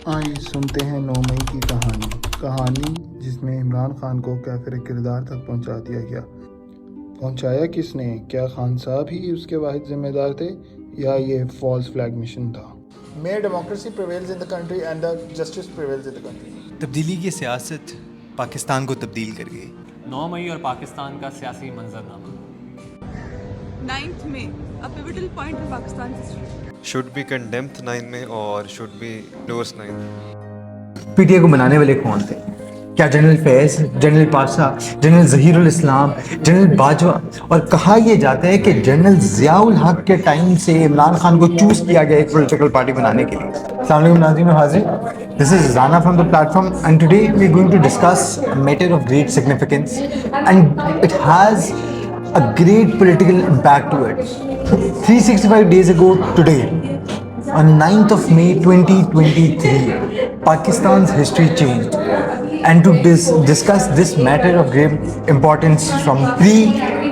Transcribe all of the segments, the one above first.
آئیے سنتے ہیں 9 مئی کی کہانی جس میں عمران خان کو کافر کردار تک پہنچا دیا گیا۔ پہنچایا کس نے؟ کیا خان صاحب ہی اس کے واحد ذمہ دار تھے یا یہ فالس فلیگ مشن تھا؟ May democracy prevails in the country and the justice prevails in the country. تبدیلی کی سیاست پاکستان کو تبدیل کر گئی۔ 9 مئی اور پاکستان کا سیاسی منظرنامہ۔ 9th May, a pivotal point in Pakistan's history. should be condemned 9 میں اور should be endorsed 9 P T آئی کو بنانے والے کون تھے؟ کیا جنرل فیض، جنرل پاشا، جنرل ظہیر الاسلام، جنرل باجوہ؟ اور کہا یہ جاتا ہے کہ جنرل ضیاء الحق کے ٹائم سے عمران خان کو چوز کیا گیا ایک پولیٹیکل پارٹی بنانے کے لیے۔ السلام علیکم ناظرین و حاضرین، دس از زانا from the platform and today we are going to discuss a matter of great significance and it has a great political impact to it. 365 days ago today, on 9th of May 2023, Pakistan's history changed. And to discuss this matter of great importance from pre,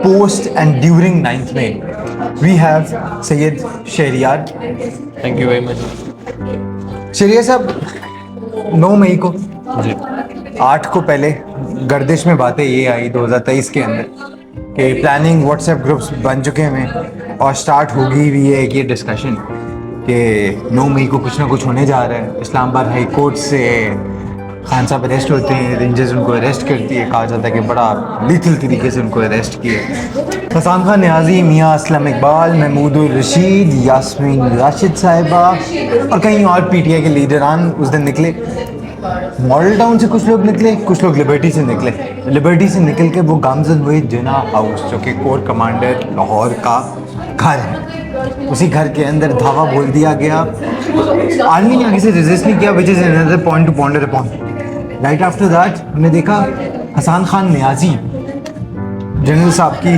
post and during 9th May, we have Sayyid Shahryar. Thank you very much. Shahryar صاحب، 9 مئی کو 8 کو پہلے گردش میں باتیں یہ آئی 2023 کے اندر کہ پلاننگ واٹس ایپ گروپس بن چکے ہیں اور سٹارٹ ہوگی بھی ہے کہ یہ ڈسکشن کہ 9 مئی کو کچھ نہ کچھ ہونے جا رہا ہے۔ اسلام آباد ہائی کورٹ سے خان صاحب اریسٹ ہوتے ہیں، رینجرز ان کو اریسٹ کرتی ہے، کہا جاتا ہے کہ بڑا لیتھل طریقے سے ان کو اریسٹ کیا۔ حسان خان نیازی، میاں اسلم اقبال، محمود الرشید، یاسمین راشد صاحبہ اور کئی اور پی ٹی آئی کے لیڈران اس دن نکلے۔ ماڈل ٹاؤن سے کچھ لوگ نکلے، کچھ لوگ لبرٹی سے نکلے۔ لبرٹی سے نکل کے وہ گامزن ہوئے جناح ہاؤس، جو کہ کور کمانڈر لاہور کا گھر ہے۔ اسی گھر کے اندر دھاوا بول دیا گیا۔ آرمی نے آگے سے ریزسٹ نہیں کیا، وچ از another point to ponder upon. Right after that ہم نے دیکھا حسان خان نیازی جنرل صاحب کی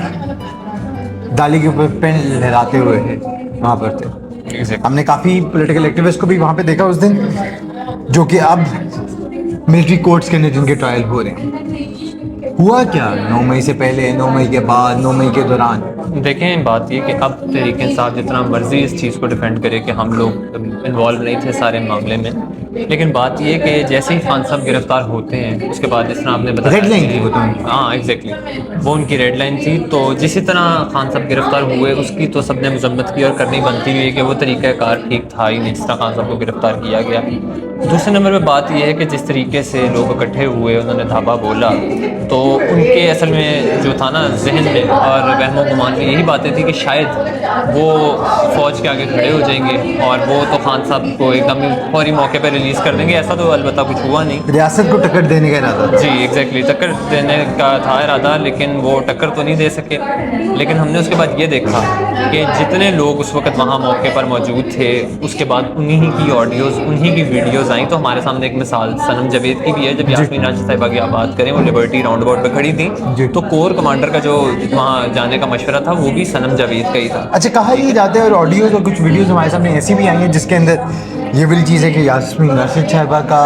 دالی کے اوپر پین لہراتے ہوئے ہیں وہاں پر تھے۔ ہم نے کافی پولیٹیکل ایکٹیوسٹ کو بھی وہاں پہ دیکھا اس دن، جو کہ اب ملٹری کورٹس کے اندر جن کے ٹرائل ہو رہے ہیں۔ ہوا کیا 9 مئی سے پہلے، 9 مئی کے بعد، 9 مئی کے دوران؟ دیکھیں، بات یہ کہ اب تحریک انصاف جتنا مرضی اس چیز کو ڈیفینڈ کرے کہ ہم لوگ انوالو نہیں تھے سارے معاملے میں، لیکن بات یہ کہ جیسے ہی خان صاحب گرفتار ہوتے ہیں اس کے بعد جس طرح آپ نے بتایا ریڈ لائن تھی وہ تو، ہاں ایگزیکٹلی وہ ان کی ریڈ لائن تھی۔ تو جسی طرح خان صاحب گرفتار ہوئے اس کی تو سب نے مذمت کی اور کرنی بنتی ہوئی کہ وہ طریقہ کار ٹھیک تھا ہی نہیں جس طرح خان صاحب کو گرفتار کیا گیا۔ دوسرے نمبر پہ بات یہ ہے کہ جس طریقے سے لوگ اکٹھے ہوئے، انہوں نے دھاوا بولا، تو ان کے اصل میں جو تھا نا ذہن میں اور وہم و گمان میں یہی باتیں تھی کہ شاید وہ فوج کے آگے کھڑے ہو جائیں گے اور وہ تو خان صاحب کو ایک دم فوری موقع پہ ریلیز کر دیں گے۔ ایسا تو البتہ کچھ ہوا نہیں۔ ریاست کو ٹکر دینے کا ارادہ؟ جی ایگزیکٹلی، ٹکر دینے کا تھا ارادہ، لیکن وہ ٹکر تو نہیں دے سکے۔ لیکن ہم نے اس کے بعد یہ دیکھا کہ جتنے لوگ اس وقت وہاں موقع پر موجود تھے، اس کے بعد انہی کی آڈیوز، انہی کی ویڈیوز آئیں۔ تو ہمارے سامنے ایک مثال صنم جاوید کی بھی ہے۔ جب یاسمین راشد صاحبہ کی آپ بات کریں، وہ لبرٹی راؤنڈ اباؤٹ پہ کھڑی تھیں، تو کور کمانڈر کا جو وہاں جانے کا مشورہ تھا وہ بھی صنم جاوید کا ہی تھا۔ اچھا، کہا یہ جاتا ہے اور آڈیوز اور کچھ ویڈیوز ہمارے سامنے ایسی بھی آئی ہیں جس کے اندر یہ والی چیز ہے کہ یاسمین راشد صاحبہ کا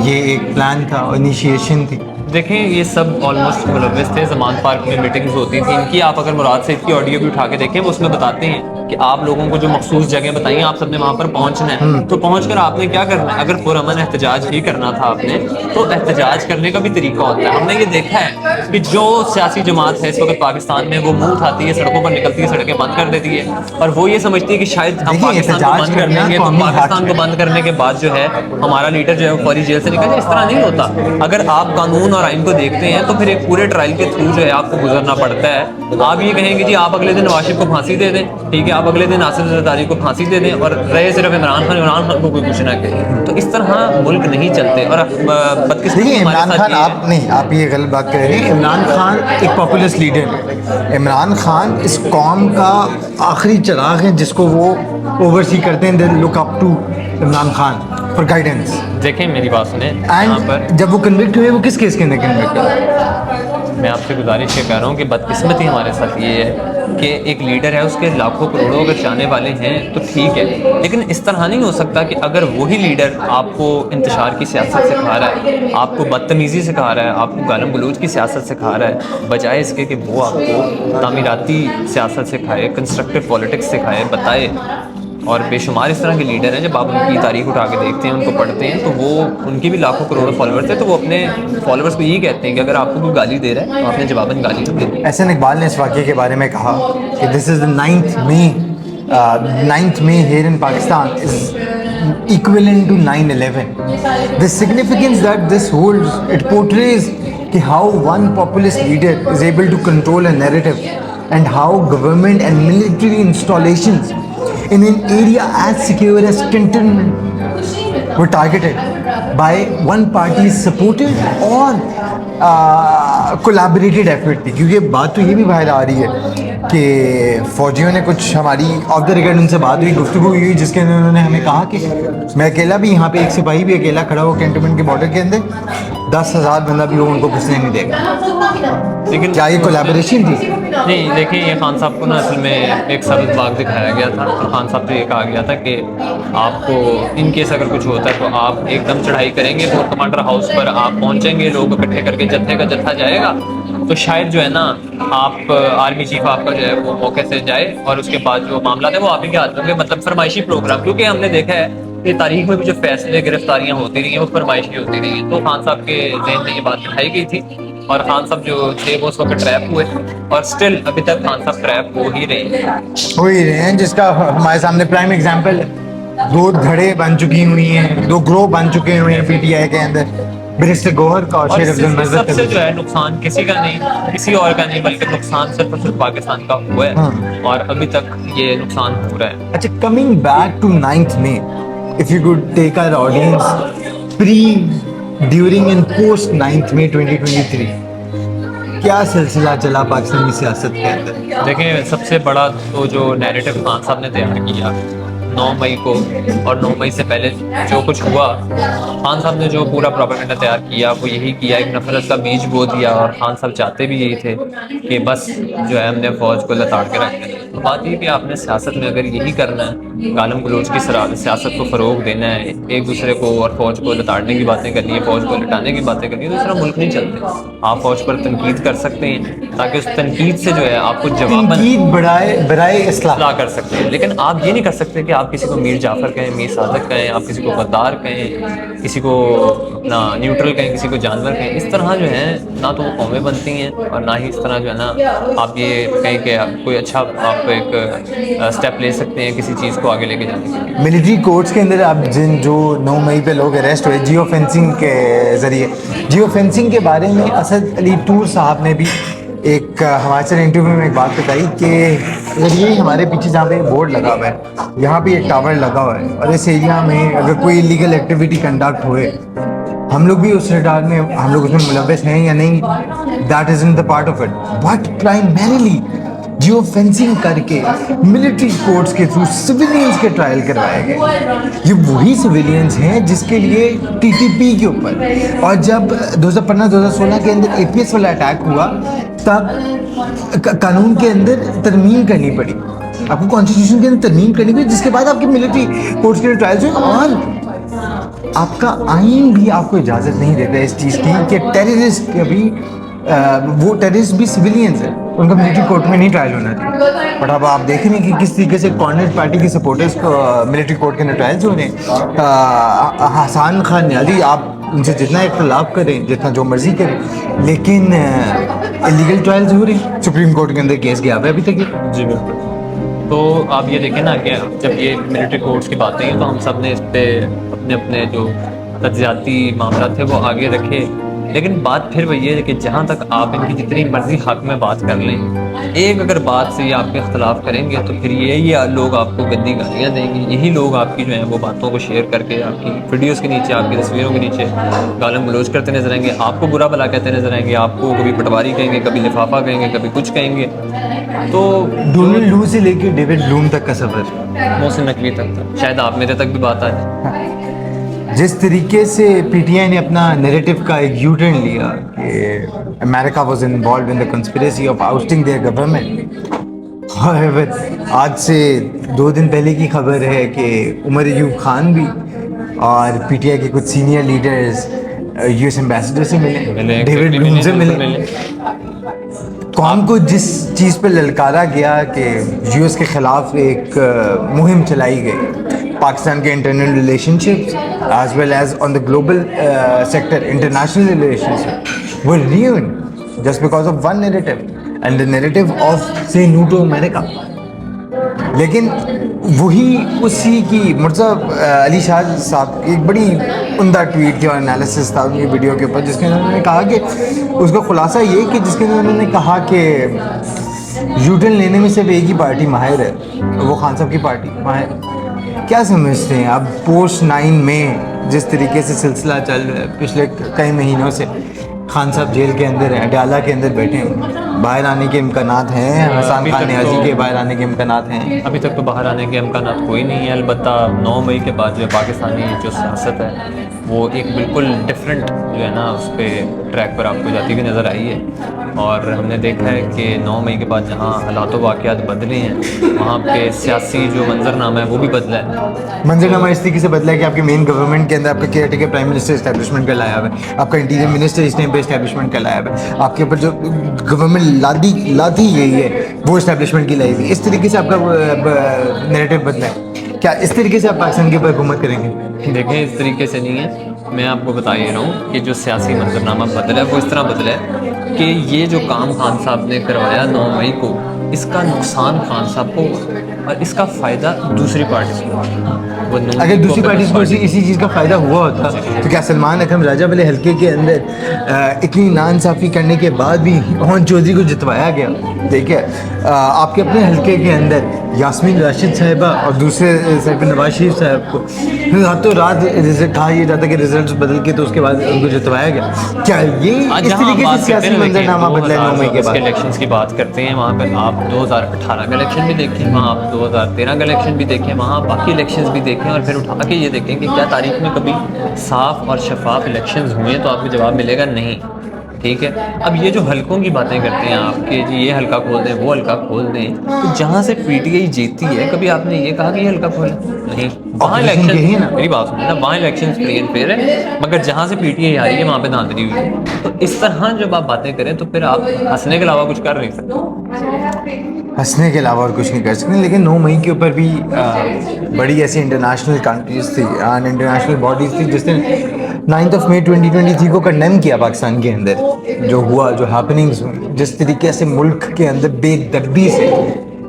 یہ ایک پلان تھا، انیشیشن تھی۔ دیکھیں، یہ سب آلموسٹ ملوث تھے۔ زمان پارک میں میٹنگز ہوتی تھیں ان کی۔ آپ اگر مراد سید کی آڈیو بھی اٹھا کے دیکھیں، وہ اس میں بتاتے ہیں کہ آپ لوگوں کو جو مخصوص جگہ بتائیں، آپ سب نے وہاں پر پہنچنا ہے، تو پہنچ کر آپ نے کیا کرنا ہے۔ اگر پرامن احتجاج ہی کرنا تھا آپ نے، تو احتجاج کرنے کا بھی طریقہ ہوتا ہے۔ ہم نے یہ دیکھا ہے کہ جو سیاسی جماعت ہے اس وقت پاکستان میں، وہ منہ اٹھاتی ہے، سڑکوں پر نکلتی ہے، سڑکیں بند کر دیتی ہے، اور وہ یہ سمجھتی ہے کہ شاید ہم پاکستان کو بند کر دیں گے تو پاکستان کو بند کرنے کے بعد جو ہے ہمارا لیڈر جو ہے وہ فوری جیل سے نکل جائے۔ اس طرح نہیں ہوتا۔ اگر آپ قانون اور آئین کو دیکھتے ہیں تو پھر ایک پورے ٹرائل کے تھرو جو ہے آپ کو گزرنا پڑتا ہے۔ آپ یہ کہیں گے جی آپ اگلے دن نواز شریف کو پھانسی دے دیں، ٹھیک ہے، آپ اگلے دن ناصر زرداری کو پھانسی دے دیں اور رہے صرف عمران خان کو کوئی کچھ نہ کہے، تو اس طرح ملک نہیں چلتے۔ اور بدقسمتی عمران خان، آپ نہیں، آپ یہ غلط بات کر رہے ہیں۔ عمران خان ایک پاپولسٹ لیڈر ہے۔ عمران خان اس قوم کا آخری چراغ ہے جس کو وہ اوور سی کرتے ہیں۔ They look up to Imran Khan for guidance. دیکھیں میری بات سنیں، یہاں پر اینڈ جب وہ کنوکٹ ہوئے، وہ کس کیس کے اندر کنوکٹ ہوئے؟ میں آپ سے گزارش یہ کر رہا ہوں کہ بدقسمتی ہمارے ساتھ یہ ہے کہ ایک لیڈر ہے، اس کے لاکھوں کروڑوں اگر چاہنے والے ہیں تو ٹھیک ہے، لیکن اس طرح نہیں ہو سکتا کہ اگر وہی لیڈر آپ کو انتشار کی سیاست سکھا رہا ہے، آپ کو بدتمیزی سکھا رہا ہے، آپ کو گالم گلوچ کی سیاست سکھا رہا ہے، بجائے اس کے کہ وہ آپ کو تعمیراتی سیاست سکھائے، کنسٹرکٹیو پالیٹکس سکھائے، بتائے اور بے شمار اس طرح کے لیڈر ہیں، جب آپ ان کی تاریخ اٹھا کے دیکھتے ہیں، ان کو پڑھتے ہیں، تو وہ ان کی بھی لاکھوں کروڑوں فالوورس ہیں، تو وہ اپنے فالوورس کو یہی کہتے ہیں کہ اگر آپ کو کوئی گالی دے رہا ہے تو آپ نے جواباً گالی تو دینی ہے۔ احسن اقبال نے اس واقعے کے بارے میں کہا کہ دس از دا 9th May here in Pakistan is equivalent to 9/11. The significance that this holds, it portrays how one populist leader is able to control a narrative and how government and military installations in an area as secure as cantonment were targeted by one party's supported or collaborated effort تھی. کیونکہ بات تو یہ بھی باہر آ رہی ہے کہ فوجیوں نے کچھ ہماری آف دا ریکارڈ ان سے بات ہوئی، گفتگو ہوئی، جس کے اندر انہوں نے ہمیں کہا کہ میں اکیلا بھی یہاں پہ ایک سپاہی بھی اکیلا کھڑا ہو کینٹونمنٹ کے بارڈر کے اندر 10,000 بندہ بھی ہو ان کو گھسنے نہیں دے گا. لیکن کیا یہ کولیبریشن تھی؟ نہیں، دیکھیں یہ خان صاحب کو نا اصل میں ایک سبز باغ دکھایا گیا تھا، اور خان صاحب سے یہ کہا گیا تھا کہ آپ کو ان کیس اگر کچھ ہوتا ہے تو آپ ایک دم چڑھائی کریں گے، فور کمانڈر ہاؤس پر آپ پہنچیں گے، لوگ اکٹھے کر کے جتھے کا جتھا جائے گا، تو شاید جو ہے نا آپ آرمی چیف آپ کا جو ہے وہ موقع سے جائے، اور اس کے بعد جو معاملات ہیں وہ آپ ہی کے ہاتھ میں ہوں گے. مطلب فرمائشی پروگرام، کیونکہ ہم نے دیکھا ہے کہ تاریخ میں بھی جو فیصلے گرفتاریاں ہوتی رہی ہیں وہ فرمائشی ہوتی رہی ہیں. تو خان صاحب کے ذہن میں یہ بات بٹھائی گئی تھی، اور خان صاحب جو تھے وہ اس وقت ٹریپ ہوئے، اور اسٹل ابھی تک خان صاحب ٹریپ ہو ہی رہے ہیں، جس کا ہمارے سامنے پرائم ایگزامپل 2 دھڑے بن چکی ہوئی ہیں، 2 گروہ بن چکے ہوئے ہیں پی ٹی آئی کے اندر، برسٹر گوہر کا اور اور شیر افضل مظہر سب کا. سے جو ہے نقصان کسی کا نہیں، کسی اور کا نہیں، بلکہ نقصان صرف اور صرف پاکستان کا ہوا ہے، اور ابھی تک یہ نقصان ہو رہا ہے. اچھا، coming back to 9th May, if you could take our audience pre, during and post 9th May 2023, کیا سلسلہ چلا پاکستانی سیاست کے اندر؟ دیکھیں سب سے بڑا تو جو نیریٹو خان صاحب نے تیار کیا 9 مئی کو، اور 9 مئی سے پہلے جو کچھ ہوا، خان صاحب نے جو پورا پروپیگنڈا تیار کیا وہ یہی کیا، ایک نفرت کا بیج بو دیا، اور خان صاحب چاہتے بھی یہی تھے کہ بس جو ہے ہم نے فوج کو لتاڑ کے رکھ دیا. تو بات یہ کہ آپ نے سیاست میں اگر یہی کرنا ہے، گالم گلوچ کی سیاست کو فروغ دینا ہے، ایک دوسرے کو اور فوج کو لتاڑنے کی باتیں کرنی ہے، فوج کو لٹانے کی باتیں کرنی ہے، تو اس طرح ملک نہیں چلتے. آپ فوج پر تنقید کر سکتے ہیں تاکہ اس تنقید سے جو ہے آپ کو جواباً برائے اصلاح کر سکتے ہیں، لیکن آپ یہ نہیں کر سکتے کہ آپ کسی کو میر جعفر کہیں، میر صادق کہیں، آپ کسی کو غدار کہیں، کسی کو اپنا نیوٹرل کہیں، کسی کو جانور کہیں. اس طرح جو ہے نہ تو وہ قومیں بنتی ہیں، اور نہ ہی اس طرح جو ہے نا آپ یہ کہیں کہ کوئی اچھا آپ ایک اسٹیپ لے سکتے ہیں کسی چیز کو آگے لے کے جانے کے لیے. ملٹری کورٹس کے اندر اب جو 9 مئی پہ لوگ اریسٹ ہوئے جیو فینسنگ کے ذریعے، جیو فینسنگ کے بارے میں اسد علی ٹور صاحب نے بھی ایک ہمارے سے انٹرویو میں ایک بات بتائی کہ اگر یہ ہمارے پیچھے جہاں پہ بورڈ لگا ہوا ہے، یہاں پہ ایک ٹاور لگا ہوا ہے، اور اس ایریا میں اگر کوئی انلیگل ایکٹیویٹی کنڈکٹ ہوئے، ہم لوگ بھی اس ریگارڈ میں ہم لوگ اس میں ملوث ہیں یا نہیں، that is in the part of it. But primarily geo fencing کر کے ملٹری کورٹس کے تھرو سویلینز کے ٹرائل کروائے گئے. یہ وہی سویلینز ہیں جس کے لیے ٹی ٹی پی کے اوپر، اور جب 2015-2016 کے اندر اے پی ایس والا اٹیک ہوا تب قانون کے اندر ترمیم کرنی پڑی، آپ کو کانسٹیٹیوشن کے اندر ترمیم کرنی پڑی، جس کے بعد آپ کے ملٹری کورٹس کے ٹرائلز ہوئے. اور آپ کا آئین بھی آپ کو اجازت نہیں دیتا اس چیز کی کہ ٹیررسٹ کبھی وہ ٹیررسٹ بھی سویلینز ہیں، ان کا ملٹری کورٹ میں نہیں ٹرائل ہونا چاہیے. بٹ اب آپ دیکھ رہے ہیں کہ کس طریقے سے کارنر پارٹی کے سپورٹرز کو ملٹری کورٹ کے اندر ٹرائلز ہو رہے ہیں. حسان خان نیازی، آپ ان سے جتنا اختلاف کریں، جتنا جو مرضی کریں، لیکن انلیگل ٹرائلز ہو رہے ہیں. سپریم کورٹ کے اندر کیس گیا ہوا ہے ابھی تک یہ. جی بالکل. تو آپ یہ دیکھیں نا کہ جب یہ ملٹری کورٹس کی باتیں ہیں تو ہم سب نے اس پہ اپنے اپنے جو تجزیاتی معاملات تھے وہ آگے رکھے، لیکن بات پھر وہی ہے کہ جہاں تک آپ ان کی جتنی مرضی حق میں بات کر لیں، ایک اگر بات سے یہ آپ کے اختلاف کریں گے تو پھر یہی لوگ آپ کو گندی گالیاں دیں گے، یہی لوگ آپ کی جو ہیں وہ باتوں کو شیئر کر کے آپ کی ویڈیوز کے نیچے، آپ کی تصویروں کے نیچے گالم گلوچ کرتے نظر آئیں گے، آپ کو برا بھلا کہتے نظر آئیں گے، آپ کو کبھی پٹواری کہیں گے، کبھی لفافہ کہیں گے، کبھی کچھ کہیں گے. تو ڈونلڈ لو سے لے کے ڈیوڈ بلوم تک کا سفر، محسن نقوی تک تھا، شاید آپ میرے تک بھی بات آ جائے. جس طریقے سے پی ٹی آئی نے اپنا نیریٹو کا ایک یو ٹرن لیا کہ America was involved in the conspiracy of ousting their government. آج سے 2 دن پہلے کی خبر ہے کہ عمر ایوب خان بھی اور پی ٹی آئی کے کچھ senior leaders U S ambassador سے ملے، ڈیوڈ بلوم سے ملے. قوم کو جس چیز پہ للکارا گیا کہ یو ایس کے خلاف ایک مہم چلائی گئی پاکستان کے internal relationships as well as on the global sector international relationship were ruined just because of one narrative and the narrative of say no to America. لیکن وہی اسی کی مرزا علی شاہ صاحب کی ایک بڑی عمدہ ٹویٹ تھی اور انالیسس تھا ان کی ویڈیو کے اوپر، جس کے انہوں نے کہا کہ اس کا خلاصہ یہ کہ جس کے انہوں نے کہا کہ یوٹرن لینے میں صرف ایک ہی پارٹی ماہر ہے، وہ خان صاحب کی پارٹی ماہر. کیا سمجھتے ہیں اب پوسٹ 9 میں جس طریقے سے سلسلہ چل رہا ہے پچھلے کئی مہینوں سے، خان صاحب جیل کے اندر ہیں، اڈیالہ کے اندر بیٹھے ہیں، باہر آنے کے امکانات ہیں؟ حسان خان نیازی کے باہر آنے کے امکانات ہیں؟ ابھی تک تو باہر آنے کے امکانات کوئی نہیں ہے، البتہ 9 مئی کے بعد جو پاکستانی جو سیاست ہے وہ ایک بالکل ڈفرینٹ جو ہے نا اس پہ ٹریک پر آپ کو جاتی ہوئی نظر آئی ہے. اور ہم نے دیکھا ہے کہ 9 مئی کے بعد جہاں حالات و واقعات بدلے ہیں وہاں پہ سیاسی جو منظرنامہ ہے وہ بھی بدلا ہے. منظرنامہ اس طریقے سے بدلا ہے کہ آپ کے مین گورنمنٹ کے اندر آپ کا care taker prime minister establishment کا لایا ہوا ہے، آپ کا انٹیریئر منسٹر اس ٹائم پہ اسٹیبلشمنٹ کا لایا ہوا ہے، آپ کے اوپر جو گورنمنٹ لاتی گئی ہے وہ اسٹیبلشمنٹ کی لائی ہوئی. اس طریقے سے آپ کا نیریٹو بدلا ہے. کیا اس طریقے سے آپ پاکستان کے اوپر حکومت کریں گے؟ دیکھیں اس طریقے سے نہیں ہے، میں آپ کو بتا ہی رہا ہوں کہ جو سیاسی منظرنامہ بدلا ہے وہ اس طرح بدلا ہے کہ یہ جو کام خان صاحب نے کروایا 9 مئی کو، اس کا نقصان خان صاحب کو اور اس کا فائدہ دوسری پارٹی کو. اگر دوسری پارٹی کو اسی چیز کا فائدہ ہوا ہوتا تو کیا سلمان اکرم راجہ والے حلقے کے اندر اتنی ناانصافی کرنے کے بعد بھی ہون چودھری کو جتوایا گیا؟ دیکھیں آپ کے اپنے حلقے کے اندر یاسمین راشد صاحبہ اور دوسرے صاحب نواز شریف صاحب کو راتوں رات کہا یہ جاتا کہ ریزلٹس بدل کے تو اس کے بعد ان کو جتوایا گیا. کیا یہ اس طریقے سے سیاسی منظرنامہ بدلا ہے 9 مئی کے بعد؟ الیکشنز کی بات کرتے ہیں وہاں پہ آپ 2018 کا الیکشن بھی دیکھیں، وہاں آپ 2013 کا الیکشن بھی دیکھیں، وہاں باقی الیکشنز بھی دیکھیں اور پھر اٹھا کے یہ دیکھیں کہ کیا تاریخ میں کبھی صاف اور شفاف الیکشنز ہوئے تو آپ کو جواب ملے گا نہیں. ٹھیک ہے، اب یہ جو حلقوں کی باتیں کرتے ہیں آپ کہ جی یہ حلقہ کھول دیں وہ حلقہ کھول دیں، تو جہاں سے پی ٹی آئی جیتی ہے کبھی آپ نے یہ کہا کہ یہ حلقہ کھولیں؟ نہیں. وہاں الیکشن میری بات سنیں نا، وہاں الیکشن فری اینڈ فیئر ہے، مگر جہاں سے پی ٹی آئی آئی ہے وہاں پہ دھاندلی ہوئی ہے. تو اس طرح جب آپ باتیں کریں تو پھر آپ ہنسنے کے علاوہ کچھ کر نہیں سکتے. ہنسنے کے علاوہ اور کچھ نہیں کر سکتے. لیکن 9 مئی کے اوپر بھی بڑی ایسی انٹرنیشنل کنٹریز تھی، انٹرنیشنل باڈیز تھی جس نے 9 مئی 2023 کو کنڈیم کیا پاکستان کے اندر جو ہوا، جو ہیپننگز ہوئی، جس طریقے سے ملک کے اندر بے دبی سے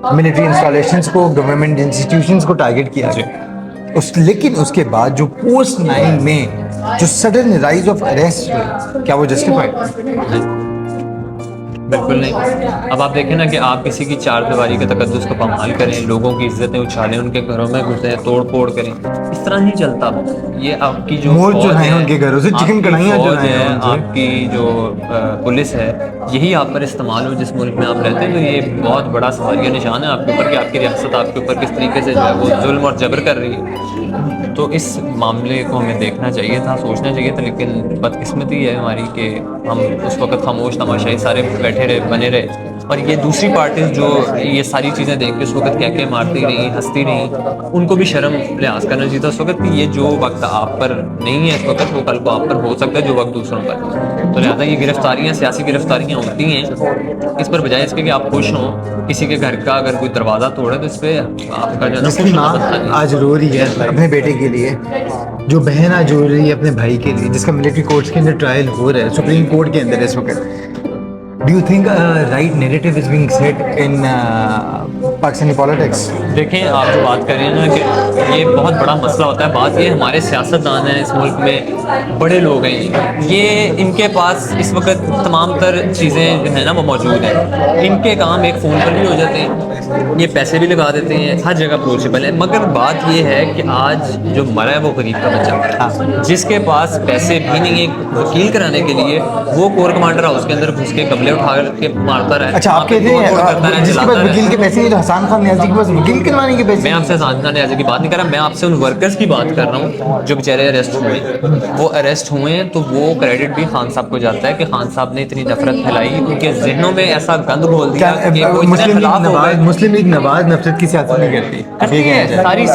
ملٹری انسٹالیشنز کو، گورنمنٹ انسٹیٹیوشنز کو ٹارگٹ کیا گیا. لیکن اس کے بعد جو پوسٹ 9 میں جو سڈن رائز آف اریسٹ ہوئی، کیا وہ جسٹیفائڈ؟ بالکل نہیں. اب آپ دیکھیں نا کہ آپ کسی کی چار دیواری کے تقدس کو پامال کریں، لوگوں کی عزتیں اچھالیں، ان کے گھروں میں گھسیں، توڑ پھوڑ کریں، اس طرح نہیں چلتا. یہ آپ کی جو موت جو ہے ان کے گھروں سے چکن کڑھائیاں جو ہیں، آپ کی جو پولیس ہے، یہی آپ پر استعمال ہو جس ملک میں آپ رہتے ہیں، تو یہ بہت بڑا سوالیہ نشان ہے آپ کے اوپر کہ آپ کی ریاست آپ کے اوپر کس طریقے سے جو ہے وہ ظلم اور جبر کر رہی ہے. تو اس معاملے کو ہمیں دیکھنا چاہیے تھا، سوچنا چاہیے تھا، لیکن بدقسمتی ہے ہماری کہ ہم اس وقت خاموش تماشائی سارے بیٹھے رہے، بنے رہے. اور یہ دوسری پارٹیز جو یہ ساری چیزیں دیکھ کے اس وقت کیا کیا مارتی رہی، ہنستی رہی، ان کو بھی شرم لحاظ کرنا چاہیے تھا اس وقت کہ یہ جو وقت آپ پر نہیں ہے اس وقت، وہ کل کو آپ پر ہو سکتا ہے جو وقت دوسروں پر. تو لہٰذا یہ گرفتاریاں، سیاسی گرفتاریاں ہوتی ہیں، اس پر بجائے اس کے کہ آپ خوش ہوں کسی کے گھر کا اگر کوئی دروازہ توڑے تو اس پہ آپ کا جو ہے جس کی ماں آج رو رہی ہے اپنے بیٹے کے لیے، جو بہن آج رو رہی ہے اپنے بھائی کے لیے، جس کا ملٹری کورٹس کے اندر ٹرائل ہو رہا ہے، سپریم کورٹ کے اندر اس وقت. Do you think a right narrative is being set in Pakistani politics? دیکھیں آپ جو بات کر رہے ہیں نا کہ یہ بہت بڑا مسئلہ ہوتا ہے. بات یہ ہمارے سیاستدان ہیں اس ملک میں، بڑے لوگ ہیں، یہ ان کے پاس اس وقت تمام تر چیزیں جو ہیں نا وہ موجود ہیں. ان کے کام ایک فون پر بھی ہو جاتے ہیں، یہ پیسے بھی لگا دیتے ہیں، ہر جگہ اپروچیبل ہے. مگر بات یہ ہے کہ آج جو مرا ہے وہ غریب کا بچہ، جس کے پاس پیسے بھی نہیں ہیں وکیل کرانے کے لیے، وہ کور کمانڈر ہاؤس کے اندر گھس کے قبلے اٹھا کے مارتا رہا ہے. اچھا آپ کہتے ہیں جس کے پاس وکیل کے پیسے نہیں، احسان خان نیازی کے پاس وکیل کروانے کے پیسے. میں آپ سے احسان خان نیازی کی بات نہیں کر رہا, میں آپ سے ان ورکرز کی بات کر رہا ہوں جو بیچارے اریسٹ ہوئے. وہ اریسٹ ہوئے ہیں تو وہ کریڈٹ بھی خان صاحب کو جاتا ہے کہ خان صاحب نے اتنی نفرت پھیلائی, ان کے ذہنوں میں ایسا گند گھول دیا کہ وہ اتنے خلاف ہو گئے. مسلم لیگ نواز نفرت کی سیاست نہیں کرتی. ساری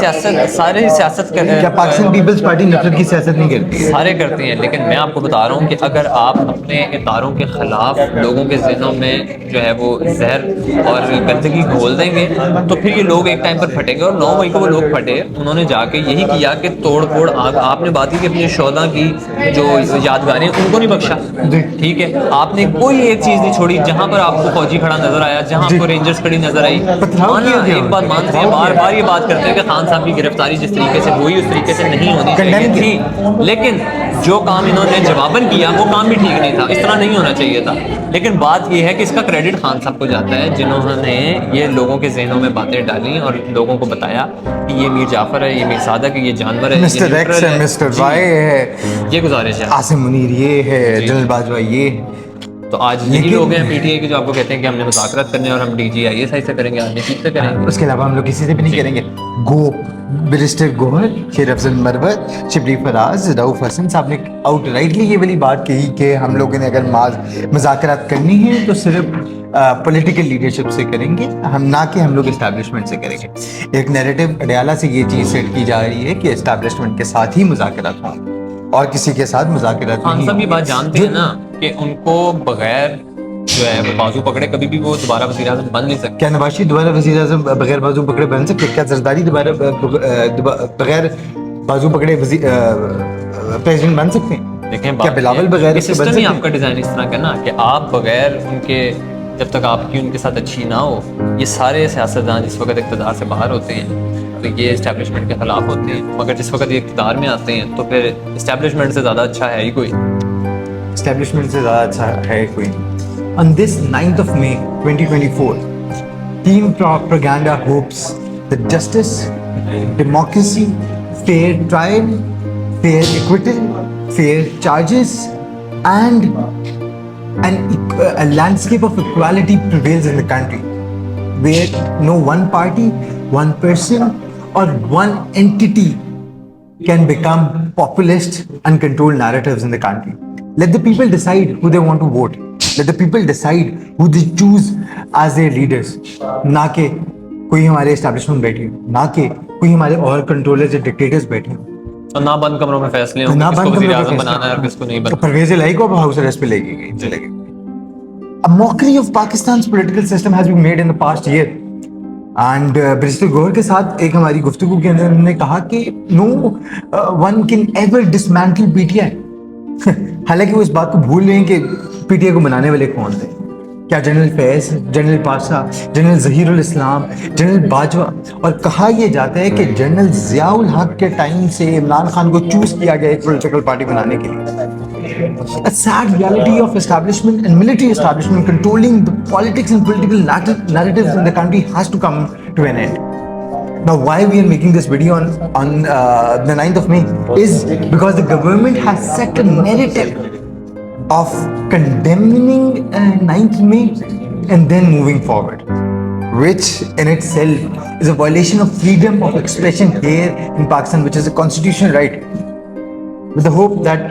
سیاست کیا پاکستان پیپلز پارٹی نفرت کی سیاست نہیں کرتی؟ سارے کرتے ہیں, لیکن میں آپ کو بتا رہا ہوں کہ اگر آپ اپنے اداروں کے خلاف لوگوں کے ذہنوں میں جو ہے وہ زہر اور گندگی گھول دیں گے تو پھر یہ لوگ ایک ٹائم پر پھٹیں گے. اور 9 مئی کو وہ لوگ پھٹے, انہوں نے جا کے یہی کیا کہ توڑ پھوڑ. آپ نے بات کی کہ اپنے شہداء کی جو یادگاریں ان کو نہیں بخشا, ٹھیک ہے, آپ نے کوئی ایک چیز نہیں چھوڑی. جہاں پر آپ کو فوجی کھڑا نظر آیا, جہاں آپ کو رینجرز کھڑی نظر آئی, ایک بات مانتے ہیں, بار بار یہ بات کرتے ہیں کہ خان صاحب کی گرفتاری جس طریقے سے ہوئی اس طریقے سے نہیں ہونی چاہیے تھی, لیکن جو کام انہوں نے جواباً کیا وہ کام بھی ٹھیک نہیں تھا, اس طرح نہیں ہونا چاہیے تھا. لیکن بات یہ ہے کہ اس کا کریڈٹ خان صاحب کو جاتا ہے جنہوں نے یہ لوگوں کے ذہنوں میں باتیں ڈالی اور لوگوں کو بتایا کہ یہ میر جعفر ہے, یہ میر صادق ہے, یہ جانور ہے, مسٹر ایکس ہے, مسٹر وائی ہے, یہ گزارش ہے. عاصم منیر یہ ہے, جنرل باجوہ یہ. تو آج یہی لوگ ہیں پی ٹی اے کے جو آپ کو کہتے ہیں کہ ہم نے مذاکرات کرنے اور ہم D G I S I سے کریں گے, آج سے کریں گے. اس کے علاوہ ہم لوگ کسی سے بھی نہیں کریں گے. گو بیرسٹر گوہر, شیر افضل مروت, شبلی فراز, رؤف حسن صاحب نے آؤٹ رائٹلی یہ والی بات کہی کہ ہم لوگوں نے اگر مذاکرات کرنی ہے تو صرف پولیٹیکل لیڈرشپ سے کریں گے, ہم نہ کہ ہم لوگ اسٹیبلشمنٹ سے کریں گے. ایک نیریٹو اڈیالہ سے یہ چیز سیٹ کی جا رہی ہے کہ اسٹیبلشمنٹ کے ساتھ ہی مذاکرات ہوں اور کسی کے ساتھ مذاکرات خان نہیں. صاحب یہ بات جانتے ہیں نا کہ ان کو بغیر جو ہے بازو پکڑے کبھی بھی وہ دوبارہ وزیر اعظم بن نہیں سکتے. کیا نواز شریف دوبارہ وزیر اعظم بغیر بازو پکڑے بن سکتے؟ کیا زرداری دوبارہ بغیر بازو پکڑے پریزیڈنٹ بن سکتے ہیں؟ دیکھیں کیا بلاول بغیر سسٹم ہی آپ کا ڈیزائن اس طرح کا نا کہ آپ بغیر ان کے, جب تک آپ کی ان کے ساتھ اچھی نہ ہو, یہ سارے سیاستدان جس وقت اقتدار سے باہر ہوتے ہیں تو یہ اسٹیبلشمنٹ کے خلاف ہوتے ہیں, مگر جس وقت یہ اقتدار میں آتے ہیں تو پھر اسٹیبلشمنٹ سے زیادہ اچھا ہے ہی کوئی. اسٹیبلشمنٹ سے زیادہ اچھا ہے کوئی. On this 9th of May 2024, Team Propaganda hopes that justice, democracy, fair trial, fair acquittal, fair charges, and a landscape of equality prevails in the country, where no one party, one person, or one entity can become populist and control narratives in the country. Let the people decide who they want to vote. Let the people decide who they choose as their leaders. نہ کہ کوئی ہمارے establishment بیٹھے ہو, نہ کہ کوئی ہمارے اور کنٹرولرز یا ڈکٹیٹرز بیٹھے ہوں. اور نہ بند کمروں میں فیصلے ہوں کس کو وزیر اعظم بنانا ہے اور کس کو نہیں بنانا. پرویز الہی کو اب ہاؤس اریسٹ پہ لے گئی. A mockery of Pakistan's political system has been made in the past year. And barrister Gohar کے ساتھ ایک ہماری گفتگو کے اندر انہوں نے کہا کہ no one can ever dismantle P T I. حالانکہ وہ اس بات کو بھول رہے ہیں کہ پی ٹی آئی کو بنانے والے کون تھے. کیا جنرل فیض, جنرل پاشا, جنرل ظہیر الاسلام, جنرل باجوہ, اور کہا یہ جاتا ہے کہ جنرل ضیاء الحق کے ٹائم سے عمران خان کو چوز کیا گیا ایک پولیٹیکل پارٹی بنانے کے لیے. A sad reality of establishment and military establishment controlling the politics and political narratives in the country has to come to an end. Now, why we are making this video on the 9th of May is because the government has set a narrative of condemning 9th May and then moving forward, which in itself is a violation of freedom of expression here in Pakistan, which is a constitutional right, with the hope that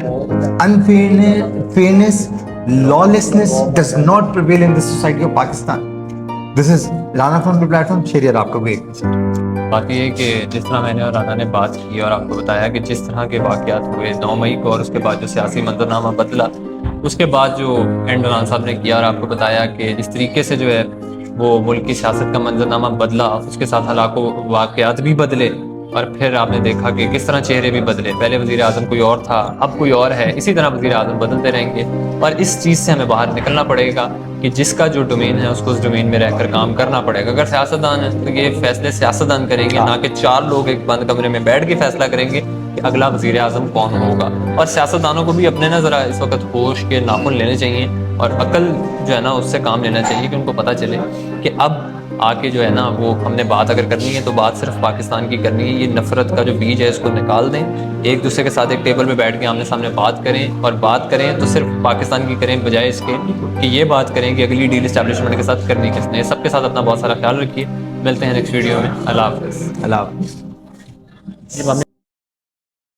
unfairness, lawlessness does not prevail in the society of Pakistan. This is Rana from the platform. شیریہ آپ کو بھی باقی یہ کہ جس طرح میں نے اور رانا نے بات کی اور آپ کو بتایا کہ جس طرح کے واقعات ہوئے 9 مئی کو اور اس کے بعد جو سیاسی منظرنامہ بدلا, اس کے بعد جو اینڈ ران صاحب نے کیا اور آپ کو بتایا کہ جس طریقے سے جو ہے وہ ملک کی سیاست کا منظرنامہ بدلا, اس کے ساتھ حالات واقعات بھی بدلے اور پھر آپ نے دیکھا کہ کس طرح چہرے بھی بدلے. پہلے وزیر اعظم کوئی اور تھا, اب کوئی اور ہے. اسی طرح وزیر اعظم بدلتے رہیں گے اور اس چیز سے ہمیں باہر نکلنا پڑے گا کہ جس کا جو ڈومین ہے اس کو اس ڈومین میں رہ کر کام کرنا پڑے گا. اگر سیاستدان ہیں تو یہ فیصلے سیاستدان کریں گے, نہ کہ 4 لوگ ایک بند کمرے میں بیٹھ کے فیصلہ کریں گے کہ اگلا وزیر اعظم کون ہوگا. اور سیاستدانوں کو بھی اپنے ذرا اس وقت ہوش کے ناخن لینے چاہیے اور عقل جو ہے نا اس سے کام لینا چاہیے کہ ان کو پتہ چلے کہ اب آ کے جو ہے نا وہ ہم نے بات اگر کرنی ہے تو بات صرف پاکستان کی کرنی ہے. یہ نفرت کا جو بیج ہے اس کو نکال دیں, ایک دوسرے کے ساتھ ایک ٹیبل پہ بیٹھ کے آمنے سامنے بات کریں, اور بات کریں تو صرف پاکستان کی کریں بجائے اس کے کہ یہ بات کریں کہ اگلی ڈیل اسٹیبلشمنٹ کے ساتھ کرنی کس نے. سب کے ساتھ اپنا بہت سارا خیال رکھیے. ملتے ہیں نیکسٹ ویڈیو میں. اللہ حافظ. اللہ حافظ.